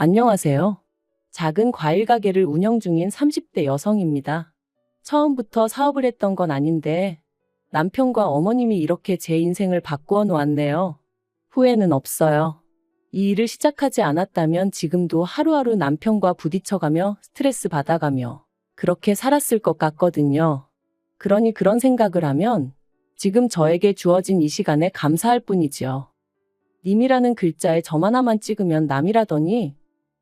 안녕하세요. 작은 과일 가게를 운영 중인 30대 여성입니다. 처음부터 사업을 했던 건 아닌데 남편과 어머님이 이렇게 제 인생을 바꾸어 놓았네요. 후회는 없어요. 이 일을 시작하지 않았다면 지금도 하루하루 남편과 부딪혀가며 스트레스 받아가며 그렇게 살았을 것 같거든요. 그러니 그런 생각을 하면 지금 저에게 주어진 이 시간에 감사할 뿐이지요. 님이라는 글자에 점 하나만 찍으면 남이라더니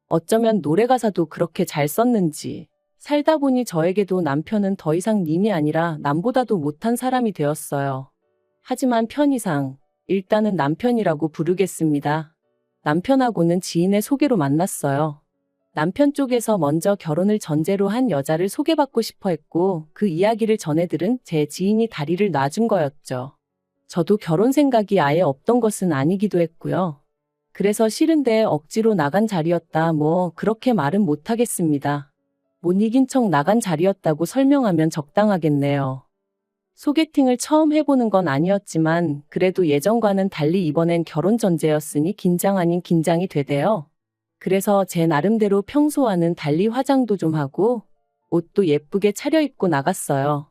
어쩌면 노래 가사도 그렇게 잘 썼는지 살다 보니 저에게도 남편은 더 이상 님이 아니라 남보다도 못한 사람이 되었어요. 하지만 편의상 일단은 남편이라고 부르겠습니다. 남편하고는 지인의 소개로 만났어요. 남편 쪽에서 먼저 결혼을 전제로 한 여자를 소개받고 싶어 했고 그 이야기를 전해 들은 제 지인이 다리를 놔준 거였죠. 저도 결혼 생각이 아예 없던 것은 아니기도 했고요. 그래서 싫은데 억지로 나간 자리였다 그렇게 말은 못하겠습니다. 못 이긴 척 나간 자리였다고 설명하면 적당하겠네요. 소개팅을 처음 해보는 건 아니었지만 그래도 예전과는 달리 이번엔 결혼 전제였으니 긴장 아닌 긴장이 되대요. 그래서 제 나름대로 평소와는 달리 화장도 좀 하고 옷도 예쁘게 차려입고 나갔어요.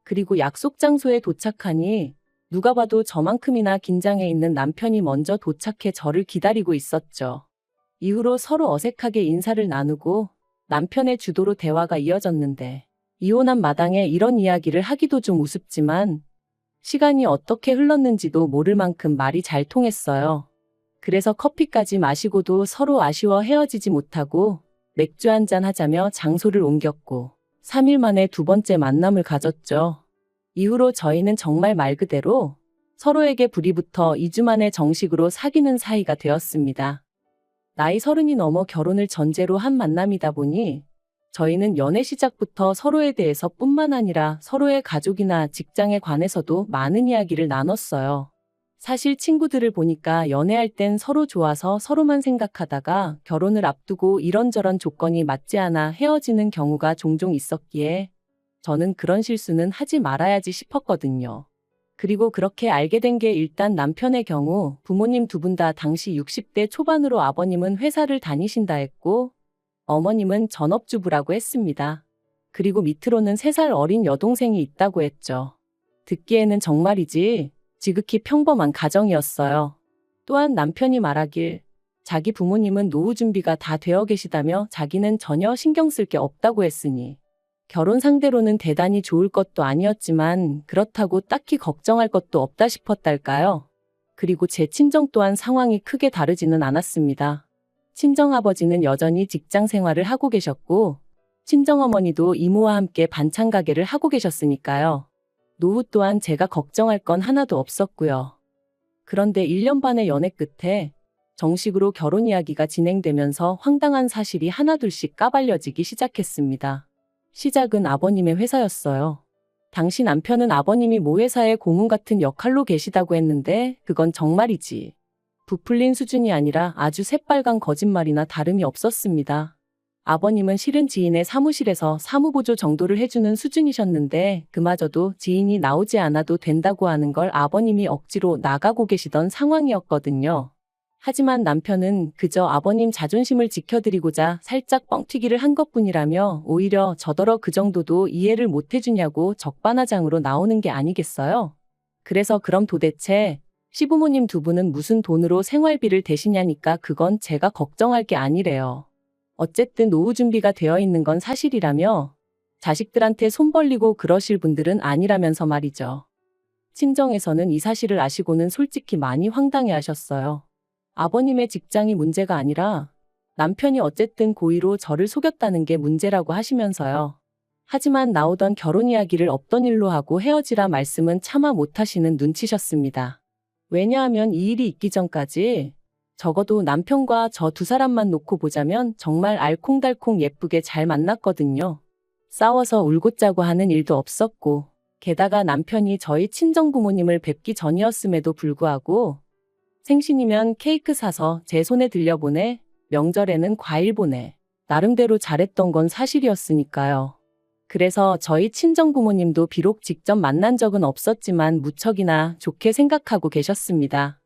그리고 약속 장소에 도착하니 누가 봐도 저만큼이나 긴장해 있는 남편이 먼저 도착해 저를 기다리고 있었죠. 이후로 서로 어색하게 인사를 나누고 남편의 주도로 대화가 이어졌는데 이혼한 마당에 이런 이야기를 하기도 좀 우습지만 시간이 어떻게 흘렀는지도 모를 만큼 말이 잘 통했어요. 그래서 커피까지 마시고도 서로 아쉬워 헤어지지 못하고 맥주 한잔 하자며 장소를 옮겼고 3일 만에 두 번째 만남을 가졌죠. 이후로 저희는 정말 말 그대로 서로에게 불이 붙어 2주 만에 정식으로 사귀는 사이가 되었습니다. 나이 30이 넘어 결혼을 전제로 한 만남이다 보니 저희는 연애 시작부터 서로에 대해서 뿐만 아니라 서로의 가족이나 직장에 관해서도 많은 이야기를 나눴어요. 사실 친구들을 보니까 연애할 땐 서로 좋아서 서로만 생각하다가 결혼을 앞두고 이런저런 조건이 맞지 않아 헤어지는 경우가 종종 있었기에 저는 그런 실수는 하지 말아야지 싶었거든요. 그리고 그렇게 알게 된 게 일단 남편의 경우 부모님 두 분 다 당시 60대 초반으로 아버님은 회사를 다니신다 했고 어머님은 전업주부라고 했습니다. 그리고 밑으로는 3살 어린 여동생이 있다고 했죠. 듣기에는 정말이지 지극히 평범한 가정이었어요. 또한 남편이 말하길 자기 부모님은 노후 준비가 다 되어 계시다며 자기는 전혀 신경 쓸 게 없다고 했으니 결혼 상대로는 대단히 좋을 것도 아니었지만 그렇다고 딱히 걱정할 것도 없다 싶었달까요? 그리고 제 친정 또한 상황이 크게 다르지는 않았습니다. 친정아버지는 여전히 직장 생활을 하고 계셨고 친정어머니도 이모와 함께 반찬 가게를 하고 계셨으니까요. 노후 또한 제가 걱정할 건 하나도 없었고요. 그런데 1년 반의 연애 끝에 정식으로 결혼 이야기가 진행되면서 황당한 사실이 하나둘씩 까발려지기 시작했습니다. 시작은 아버님의 회사였어요. 당시 남편은 아버님이 모 회사의 고문 같은 역할로 계시다고 했는데 그건 정말이지 부풀린 수준이 아니라 아주 새빨간 거짓말이나 다름이 없었습니다. 아버님은 실은 지인의 사무실에서 사무보조 정도를 해주는 수준이셨는데 그마저도 지인이 나오지 않아도 된다고 하는 걸 아버님이 억지로 나가고 계시던 상황이었거든요. 하지만 남편은 그저 아버님 자존심을 지켜드리고자 살짝 뻥튀기를 한 것뿐이라며 오히려 저더러 그 정도도 이해를 못 해주냐고 적반하장으로 나오는 게 아니겠어요? 그래서 그럼 도대체 시부모님 두 분은 무슨 돈으로 생활비를 대시냐니까 그건 제가 걱정할 게 아니래요. 어쨌든 노후 준비가 되어 있는 건 사실이라며 자식들한테 손 벌리고 그러실 분들은 아니라면서 말이죠. 친정에서는 이 사실을 아시고는 솔직히 많이 황당해 하셨어요. 아버님의 직장이 문제가 아니라 남편이 어쨌든 고의로 저를 속였다는 게 문제라고 하시면서요. 하지만 나오던 결혼 이야기를 없던 일로 하고 헤어지라 말씀은 차마 못하시는 눈치셨습니다. 왜냐하면 이 일이 있기 전까지 적어도 남편과 저 두 사람만 놓고 보자면 정말 알콩달콩 예쁘게 잘 만났거든요. 싸워서 울고 짜고 하는 일도 없었고 게다가 남편이 저희 친정부모님을 뵙기 전이었음에도 불구하고 생신이면 케이크 사서 제 손에 들려보내, 명절에는 과일 보내. 나름대로 잘했던 건 사실이었으니까요. 그래서 저희 친정부모님도 비록 직접 만난 적은 없었지만 무척이나 좋게 생각하고 계셨습니다.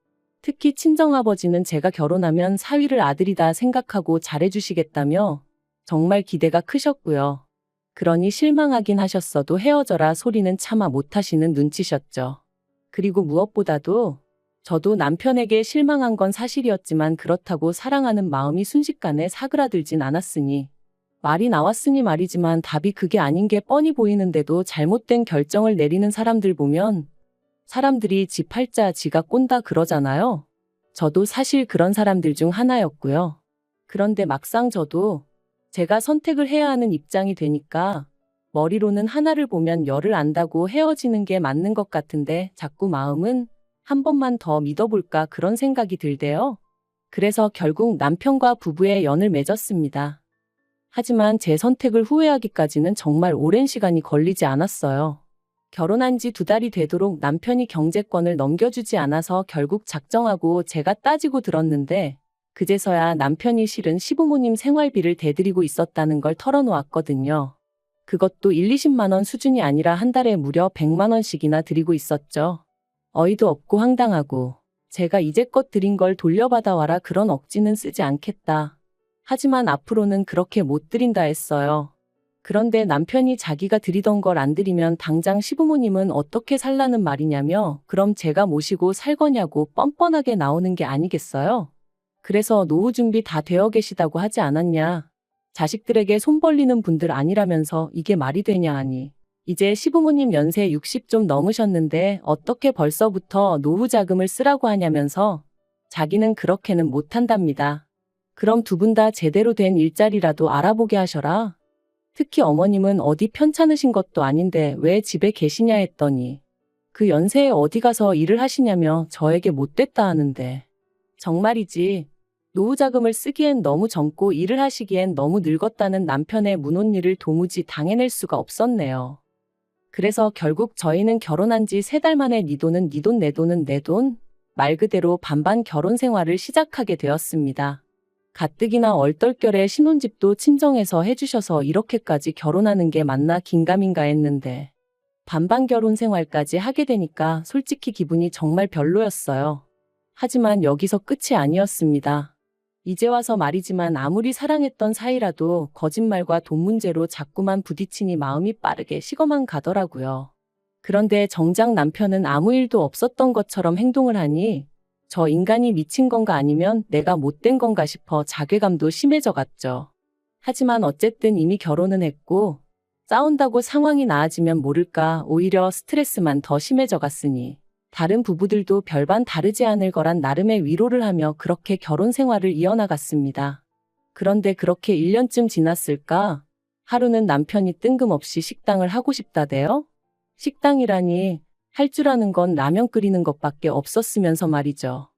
특히 친정아버지는 제가 결혼하면 사위를 아들이다 생각하고 잘해주시겠다며 정말 기대가 크셨고요. 그러니 실망하긴 하셨어도 헤어져라 소리는 차마 못하시는 눈치셨죠. 그리고 무엇보다도 저도 남편에게 실망한 건 사실이었지만 그렇다고 사랑하는 마음이 순식간에 사그라들진 않았으니 말이 나왔으니 말이지만 답이 그게 아닌 게 뻔히 보이는데도 잘못된 결정을 내리는 사람들 보면 사람들이 지 팔자 지가 꼰다 그러잖아요. 저도 사실 그런 사람들 중 하나였고요. 그런데 막상 저도 제가 선택을 해야 하는 입장이 되니까 머리로는 하나를 보면 열을 안다고 헤어지는 게 맞는 것 같은데 자꾸 마음은 한 번만 더 믿어볼까 그런 생각이 들대요. 그래서 결국 남편과 부부의 연을 맺었습니다. 하지만 제 선택을 후회하기까지는 정말 오랜 시간이 걸리지 않았어요. 결혼한 지 2달이 되도록 남편이 경제권을 넘겨주지 않아서 결국 작정하고 제가 따지고 들었는데 그제서야 남편이 실은 시부모님 생활비를 대드리고 있었다는 걸 털어놓았거든요. 그것도 1, 20만 원 수준이 아니라 한 달에 무려 100만 원씩이나 드리고 있었죠. 어이도 없고 황당하고 제가 이제껏 드린 걸 돌려받아 와라 그런 억지는 쓰지 않겠다. 하지만 앞으로는 그렇게 못 드린다 했어요. 그런데 남편이 자기가 드리던 걸 안 드리면 당장 시부모님은 어떻게 살라는 말이냐며 그럼 제가 모시고 살 거냐고 뻔뻔하게 나오는 게 아니겠어요? 그래서 노후 준비 다 되어 계시다고 하지 않았냐. 자식들에게 손 벌리는 분들 아니라면서 이게 말이 되냐 하니. 이제 시부모님 연세 60 좀 넘으셨는데 어떻게 벌써부터 노후 자금을 쓰라고 하냐면서 자기는 그렇게는 못한답니다. 그럼 두 분 다 제대로 된 일자리라도 알아보게 하셔라. 특히 어머님은 어디 편찮으신 것도 아닌데 왜 집에 계시냐 했더니 그 연세에 어디 가서 일을 하시냐며 저에게 못됐다 하는데 정말이지 노후 자금을 쓰기엔 너무 젊고 일을 하시기엔 너무 늙었다는 남편의 문혼일을 도무지 당해낼 수가 없었네요. 그래서 결국 저희는 결혼한 지 3달 만에 네 돈은 네 돈 내 돈은 내 돈 말 그대로 반반 결혼 생활을 시작하게 되었습니다. 가뜩이나 얼떨결에 신혼집도 친정에서 해주셔서 이렇게까지 결혼하는 게 맞나 긴가민가 했는데 반반 결혼 생활까지 하게 되니까 솔직히 기분이 정말 별로였어요. 하지만 여기서 끝이 아니었습니다. 이제 와서 말이지만 아무리 사랑했던 사이라도 거짓말과 돈 문제로 자꾸만 부딪히니 마음이 빠르게 식어만 가더라고요. 그런데 정작 남편은 아무 일도 없었던 것처럼 행동을 하니 저 인간이 미친 건가 아니면 내가 못된 건가 싶어 자괴감도 심해져 갔죠. 하지만 어쨌든 이미 결혼은 했고 싸운다고 상황이 나아지면 모를까 오히려 스트레스만 더 심해져 갔으니 다른 부부들도 별반 다르지 않을 거란 나름의 위로를 하며 그렇게 결혼 생활을 이어나갔습니다. 그런데 그렇게 1년쯤 지났을까? 하루는 남편이 뜬금없이 식당을 하고 싶다대요? 식당이라니 할 줄 아는 건 라면 끓이는 것밖에 없었으면서 말이죠.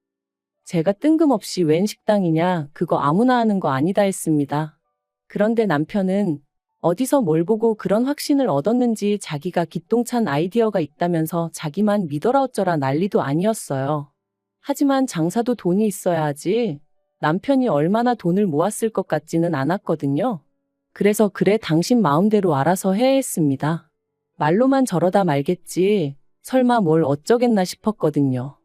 제가 뜬금없이 웬 식당이냐 그거 아무나 하는 거 아니다 했습니다. 그런데 남편은 어디서 뭘 보고 그런 확신을 얻었는지 자기가 기똥찬 아이디어가 있다면서 자기만 믿어라 어쩌라 난리도 아니었어요. 하지만 장사도 돈이 있어야 하지 남편이 얼마나 돈을 모았을 것 같지는 않았거든요. 그래서 그래 당신 마음대로 알아서 해 했습니다. 말로만 저러다 말겠지 설마 뭘 어쩌겠나 싶었거든요.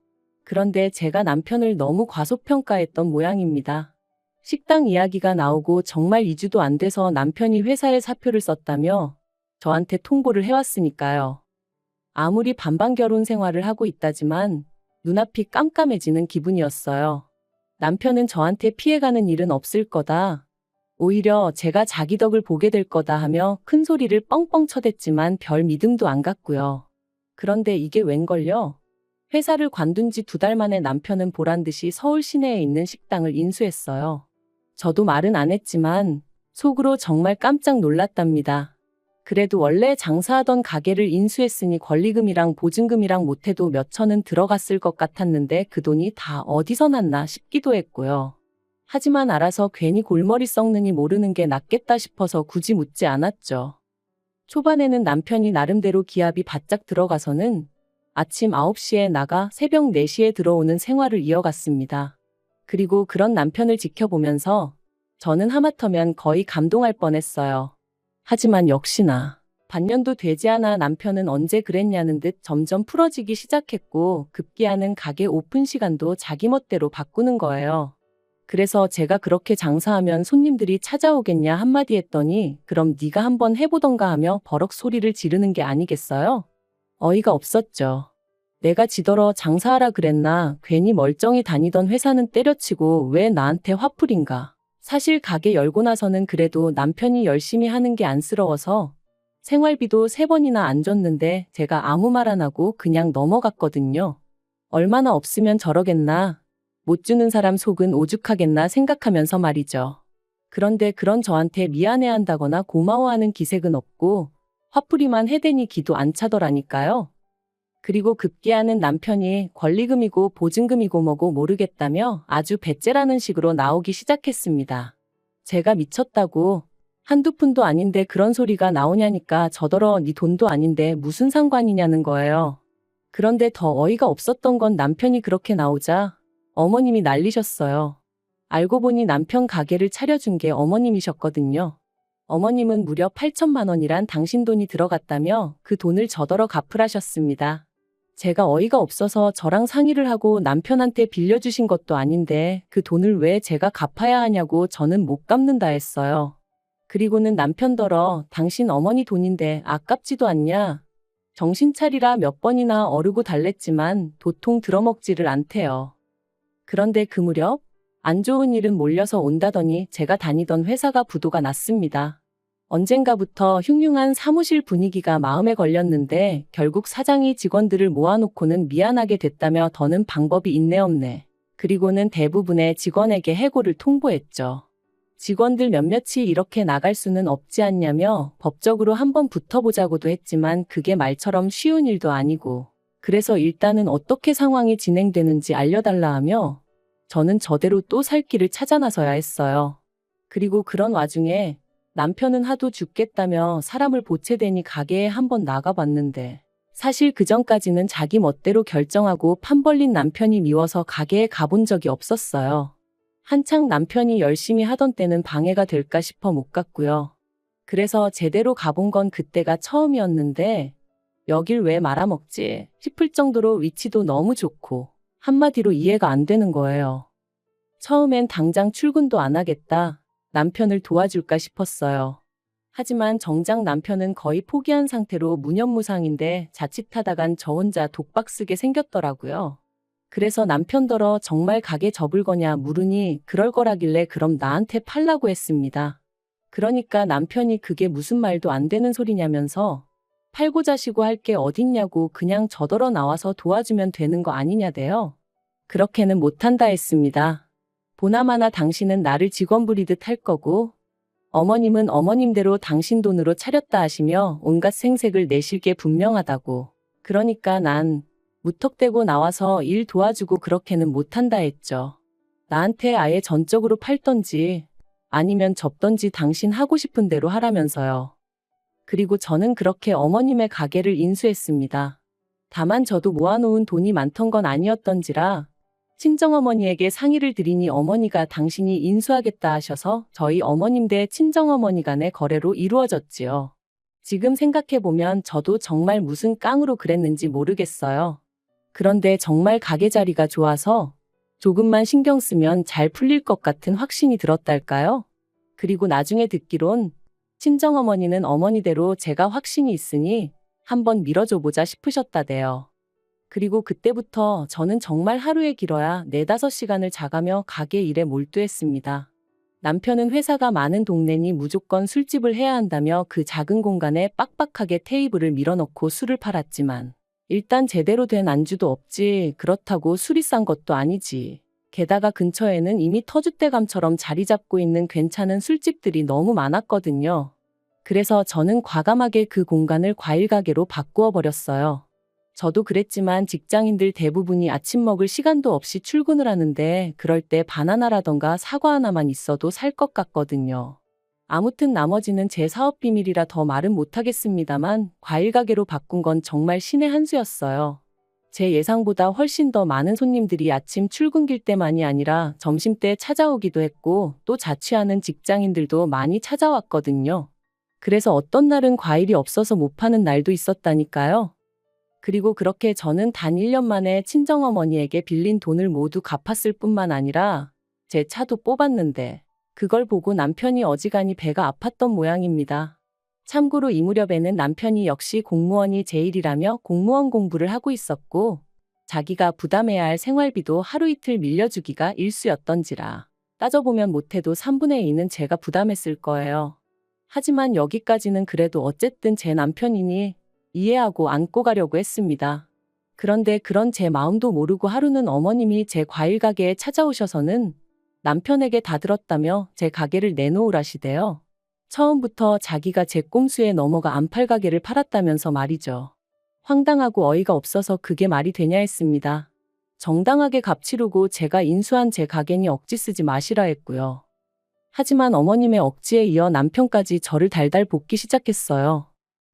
그런데 제가 남편을 너무 과소평가했던 모양입니다. 식당 이야기가 나오고 정말 2주도 안 돼서 남편이 회사에 사표를 썼다며 저한테 통보를 해왔으니까요. 아무리 반반 결혼 생활을 하고 있다지만 눈앞이 깜깜해지는 기분이었어요. 남편은 저한테 피해가는 일은 없을 거다. 오히려 제가 자기 덕을 보게 될 거다 하며 큰 소리를 뻥뻥 쳐댔지만 별 믿음도 안 갔고요. 그런데 이게 웬걸요? 회사를 관둔 지 2달 만에 남편은 보란듯이 서울 시내에 있는 식당을 인수했어요. 저도 말은 안 했지만 속으로 정말 깜짝 놀랐답니다. 그래도 원래 장사하던 가게를 인수했으니 권리금이랑 보증금이랑 못해도 몇 천은 들어갔을 것 같았는데 그 돈이 다 어디서 났나 싶기도 했고요. 하지만 알아서 괜히 골머리 썩느니 모르는 게 낫겠다 싶어서 굳이 묻지 않았죠. 초반에는 남편이 나름대로 기합이 바짝 들어가서는 아침 9시에 나가 새벽 4시에 들어오는 생활을 이어갔습니다. 그리고 그런 남편을 지켜보면서 저는 하마터면 거의 감동할 뻔했어요. 하지만 역시나 반년도 되지 않아 남편은 언제 그랬냐는 듯 점점 풀어지기 시작했고 급기야는 가게 오픈 시간도 자기 멋대로 바꾸는 거예요. 그래서 제가 그렇게 장사하면 손님들이 찾아오겠냐 한마디 했더니 그럼 네가 한번 해보던가 하며 버럭 소리를 지르는 게 아니겠어요? 어이가 없었죠. 내가 지더러 장사하라 그랬나 괜히 멀쩡히 다니던 회사는 때려치고 왜 나한테 화풀인가. 사실 가게 열고 나서는 그래도 남편이 열심히 하는 게 안쓰러워서 생활비도 3번이나 안 줬는데 제가 아무 말 안 하고 그냥 넘어갔거든요. 얼마나 없으면 저러겠나. 못 주는 사람 속은 오죽하겠나 생각하면서 말이죠. 그런데 그런 저한테 미안해한다거나 고마워하는 기색은 없고 화풀이만 해대니 기도 안 차더라니까요. 그리고 급기야는 남편이 권리금이고 보증금이고 뭐고 모르겠다며 아주 배째라는 식으로 나오기 시작했습니다. 제가 미쳤다고 한두 푼도 아닌데 그런 소리가 나오냐니까 저더러 네 돈도 아닌데 무슨 상관이냐는 거예요. 그런데 더 어이가 없었던 건 남편이 그렇게 나오자 어머님이 난리셨어요. 알고 보니 남편 가게를 차려준 게 어머님이셨거든요. 어머님은 무려 8천만 원이란 당신 돈이 들어갔다며 그 돈을 저더러 갚으라셨습니다. 제가 어이가 없어서 저랑 상의를 하고 남편한테 빌려주신 것도 아닌데 그 돈을 왜 제가 갚아야 하냐고 저는 못 갚는다 했어요. 그리고는 남편더러 당신 어머니 돈인데 아깝지도 않냐. 정신 차리라 몇 번이나 어르고 달랬지만 도통 들어먹지를 않대요. 그런데 그 무렵 안 좋은 일은 몰려서 온다더니 제가 다니던 회사가 부도가 났습니다. 언젠가부터 흉흉한 사무실 분위기가 마음에 걸렸는데 결국 사장이 직원들을 모아놓고는 미안하게 됐다며 더는 방법이 있네 없네. 그리고는 대부분의 직원에게 해고를 통보했죠. 직원들 몇몇이 이렇게 나갈 수는 없지 않냐며 법적으로 한번 붙어보자고도 했지만 그게 말처럼 쉬운 일도 아니고 그래서 일단은 어떻게 상황이 진행되는지 알려달라 하며 저는 저대로 또 살 길을 찾아 나서야 했어요. 그리고 그런 와중에 남편은 하도 죽겠다며 사람을 보채대니 가게에 한번 나가봤는데 사실 그전까지는 자기 멋대로 결정하고 판 벌린 남편이 미워서 가게에 가본 적이 없었어요. 한창 남편이 열심히 하던 때는 방해가 될까 싶어 못 갔고요. 그래서 제대로 가본 건 그때가 처음이었는데 여길 왜 말아먹지 싶을 정도로 위치도 너무 좋고 한마디로 이해가 안 되는 거예요. 처음엔 당장 출근도 안 하겠다. 남편을 도와줄까 싶었어요. 하지만 정작 남편은 거의 포기한 상태로 무념무상인데 자칫하다간 저 혼자 독박 쓰게 생겼더라고요. 그래서 남편더러 정말 가게 접을 거냐 물으니 그럴 거라길래 그럼 나한테 팔라고 했습니다. 그러니까 남편이 그게 무슨 말도 안 되는 소리냐면서 팔고 자시고 할 게 어딨냐고 그냥 저더러 나와서 도와주면 되는 거 아니냐대요. 그렇게는 못한다 했습니다. 보나마나 당신은 나를 직원 부리듯 할 거고 어머님은 어머님대로 당신 돈으로 차렸다 하시며 온갖 생색을 내실 게 분명하다고. 그러니까 난 무턱대고 나와서 일 도와주고 그렇게는 못한다 했죠. 나한테 아예 전적으로 팔던지 아니면 접던지 당신 하고 싶은 대로 하라면서요. 그리고 저는 그렇게 어머님의 가게를 인수했습니다. 다만 저도 모아놓은 돈이 많던 건 아니었던지라 친정어머니에게 상의를 드리니 어머니가 당신이 인수하겠다 하셔서 저희 어머님 대 친정어머니 간의 거래로 이루어졌지요. 지금 생각해보면 저도 정말 무슨 깡으로 그랬는지 모르겠어요. 그런데 정말 가게 자리가 좋아서 조금만 신경 쓰면 잘 풀릴 것 같은 확신이 들었달까요? 그리고 나중에 듣기론 친정어머니는 어머니대로 제가 확신이 있으니 한번 밀어줘보자 싶으셨다대요. 그리고 그때부터 저는 정말 하루에 길어야 4-5시간을 자가며 가게 일에 몰두했습니다. 남편은 회사가 많은 동네니 무조건 술집을 해야 한다며 그 작은 공간에 빡빡하게 테이블을 밀어넣고 술을 팔았지만 일단 제대로 된 안주도 없지 그렇다고 술이 싼 것도 아니지. 게다가 근처에는 이미 터줏대감처럼 자리 잡고 있는 괜찮은 술집들이 너무 많았거든요. 그래서 저는 과감하게 그 공간을 과일가게로 바꾸어 버렸어요. 저도 그랬지만 직장인들 대부분이 아침 먹을 시간도 없이 출근을 하는데 그럴 때 바나나라던가 사과 하나만 있어도 살 것 같거든요. 아무튼 나머지는 제 사업 비밀이라 더 말은 못하겠습니다만 과일 가게로 바꾼 건 정말 신의 한 수였어요. 제 예상보다 훨씬 더 많은 손님들이 아침 출근길 때만이 아니라 점심때 찾아오기도 했고 또 자취하는 직장인들도 많이 찾아왔거든요. 그래서 어떤 날은 과일이 없어서 못 파는 날도 있었다니까요. 그리고 그렇게 저는 단 1년 만에 친정어머니에게 빌린 돈을 모두 갚았을 뿐만 아니라 제 차도 뽑았는데 그걸 보고 남편이 어지간히 배가 아팠던 모양입니다. 참고로 이 무렵에는 남편이 역시 공무원이 제일이라며 공무원 공부를 하고 있었고 자기가 부담해야 할 생활비도 하루 이틀 밀려주기가 일쑤였던지라 따져보면 못해도 3분의 2는 제가 부담했을 거예요. 하지만 여기까지는 그래도 어쨌든 제 남편이니 이해하고 안고 가려고 했습니다. 그런데 그런 제 마음도 모르고 하루는 어머님이 제 과일 가게에 찾아오셔서는 남편에게 다 들었다며 제 가게를 내놓으라시대요. 처음부터 자기가 제 꼼수에 넘어가 안팔 가게를 팔았다면서 말이죠. 황당하고 어이가 없어서 그게 말이 되냐 했습니다. 정당하게 값 치르고 제가 인수한 제 가게니 억지 쓰지 마시라 했고요. 하지만 어머님의 억지에 이어 남편까지 저를 달달 볶기 시작했어요.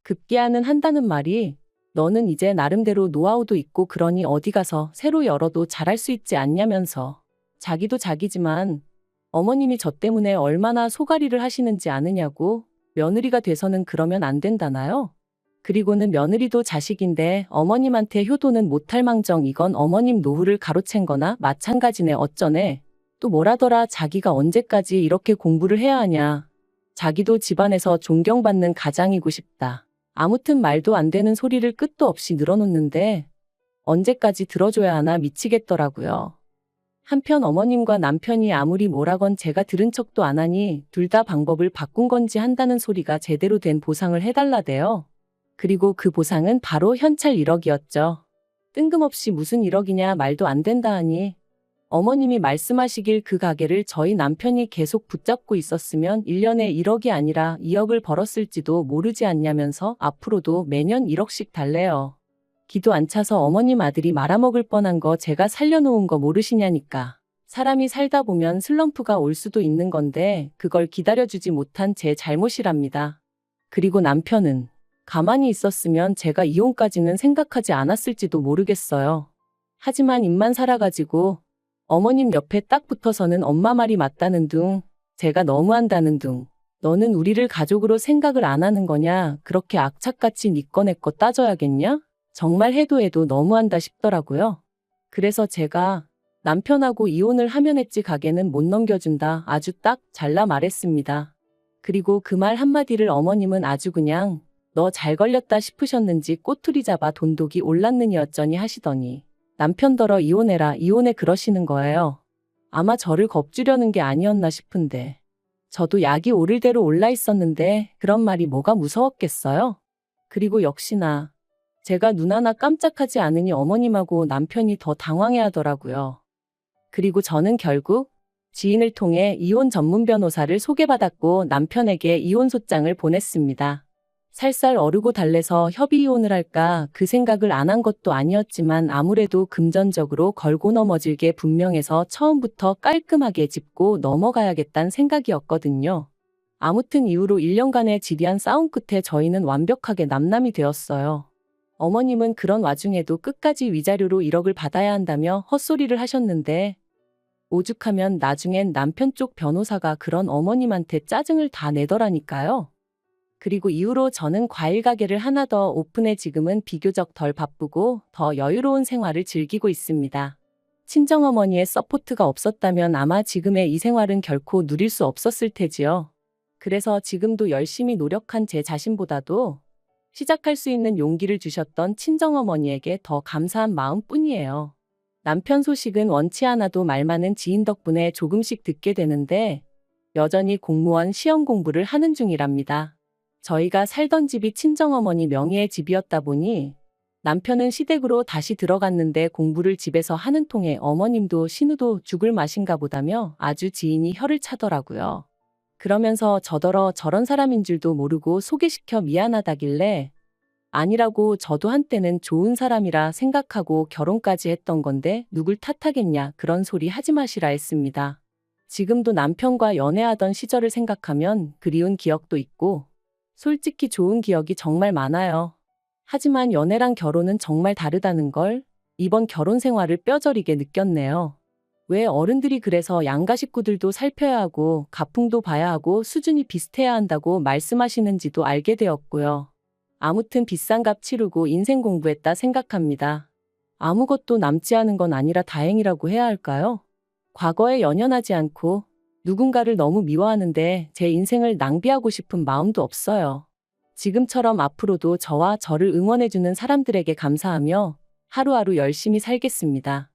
급기야는 한다는 말이 너는 이제 나름대로 노하우도 있고 그러니 어디 가서 새로 열어도 잘할 수 있지 않냐면서 자기도 자기지만 어머님이 저 때문에 얼마나 소가리를 하시는지 아느냐고 며느리가 돼서는 그러면 안 된다나요? 그리고는 며느리도 자식인데 어머님한테 효도는 못할 망정 이건 어머님 노후를 가로챈 거나 마찬가지네 어쩌네. 또 뭐라더라 자기가 언제까지 이렇게 공부를 해야 하냐. 자기도 집안에서 존경받는 가장이고 싶다. 아무튼 말도 안 되는 소리를 끝도 없이 늘어놓는데 언제까지 들어줘야 하나 미치겠더라고요. 한편 어머님과 남편이 아무리 뭐라건 제가 들은 척도 안 하니 둘 다 방법을 바꾼 건지 한다는 소리가 제대로 된 보상을 해달라대요. 그리고 그 보상은 바로 현찰 1억이었죠. 뜬금없이 무슨 1억이냐 말도 안 된다 하니 어머님이 말씀하시길 그 가게를 저희 남편이 계속 붙잡고 있었으면 1년에 1억이 아니라 2억을 벌었을지도 모르지 않냐면서 앞으로도 매년 1억씩 달래요. 기도 안 차서 어머님 아들이 말아먹을 뻔한 거 제가 살려놓은 거 모르시냐니까. 사람이 살다 보면 슬럼프가 올 수도 있는 건데 그걸 기다려주지 못한 제 잘못이랍니다. 그리고 남편은 가만히 있었으면 제가 이혼까지는 생각하지 않았을지도 모르겠어요. 하지만 입만 살아가지고 어머님 옆에 딱 붙어서는 엄마 말이 맞다는 둥, 제가 너무한다는 둥, 너는 우리를 가족으로 생각을 안 하는 거냐, 그렇게 악착같이 니 거 내 거 따져야겠냐? 정말 해도 너무한다 싶더라고요. 그래서 제가 남편하고 이혼을 하면 했지 가게는 못 넘겨준다 아주 딱 잘라 말했습니다. 그리고 그 말 한마디를 어머님은 아주 그냥 너 잘 걸렸다 싶으셨는지 꼬투리 잡아 돈독이 올랐느니 어쩌니 하시더니 남편더러 이혼해라 이혼해 그러시는 거예요. 아마 저를 겁주려는 게 아니었나 싶은데 저도 약이 오를 대로 올라 있었는데 그런 말이 뭐가 무서웠겠어요? 그리고 역시나 제가 눈 하나 깜짝하지 않으니 어머님하고 남편이 더 당황해 하더라고요. 그리고 저는 결국 지인을 통해 이혼 전문 변호사를 소개받았고 남편에게 이혼소장을 보냈습니다. 살살 어르고 달래서 협의 이혼을 할까 그 생각을 안 한 것도 아니었지만 아무래도 금전적으로 걸고 넘어질 게 분명해서 처음부터 깔끔하게 짚고 넘어가야겠다는 생각이었거든요. 아무튼 이후로 1년간의 지리한 싸움 끝에 저희는 완벽하게 남남이 되었어요. 어머님은 그런 와중에도 끝까지 위자료로 1억을 받아야 한다며 헛소리를 하셨는데 오죽하면 나중엔 남편 쪽 변호사가 그런 어머님한테 짜증을 다 내더라니까요. 그리고 이후로 저는 과일 가게를 하나 더 오픈해 지금은 비교적 덜 바쁘고 더 여유로운 생활을 즐기고 있습니다. 친정어머니의 서포트가 없었다면 아마 지금의 이 생활은 결코 누릴 수 없었을 테지요. 그래서 지금도 열심히 노력한 제 자신보다도 시작할 수 있는 용기를 주셨던 친정어머니에게 더 감사한 마음뿐이에요. 남편 소식은 원치 않아도 말 많은 지인 덕분에 조금씩 듣게 되는데 여전히 공무원 시험 공부를 하는 중이랍니다. 저희가 살던 집이 친정어머니 명의의 집이었다 보니 남편은 시댁으로 다시 들어갔는데 공부를 집에서 하는 통에 어머님도 신우도 죽을 맛인가 보다며 아주 지인이 혀를 차더라고요. 그러면서 저더러 저런 사람인 줄도 모르고 소개시켜 미안하다길래 아니라고 저도 한때는 좋은 사람이라 생각하고 결혼까지 했던 건데 누굴 탓하겠냐 그런 소리 하지 마시라 했습니다. 지금도 남편과 연애하던 시절을 생각하면 그리운 기억도 있고 솔직히 좋은 기억이 정말 많아요. 하지만 연애랑 결혼은 정말 다르다는 걸 이번 결혼 생활을 뼈저리게 느꼈네요. 왜 어른들이 그래서 양가 식구들도 살펴야 하고 가풍도 봐야 하고 수준이 비슷해야 한다고 말씀하시는지도 알게 되었고요. 아무튼 비싼 값 치르고 인생 공부했다 생각합니다. 아무것도 남지 않은 건 아니라 다행이라고 해야 할까요? 과거에 연연하지 않고 누군가를 너무 미워하는데 제 인생을 낭비하고 싶은 마음도 없어요. 지금처럼 앞으로도 저와 저를 응원해주는 사람들에게 감사하며 하루하루 열심히 살겠습니다.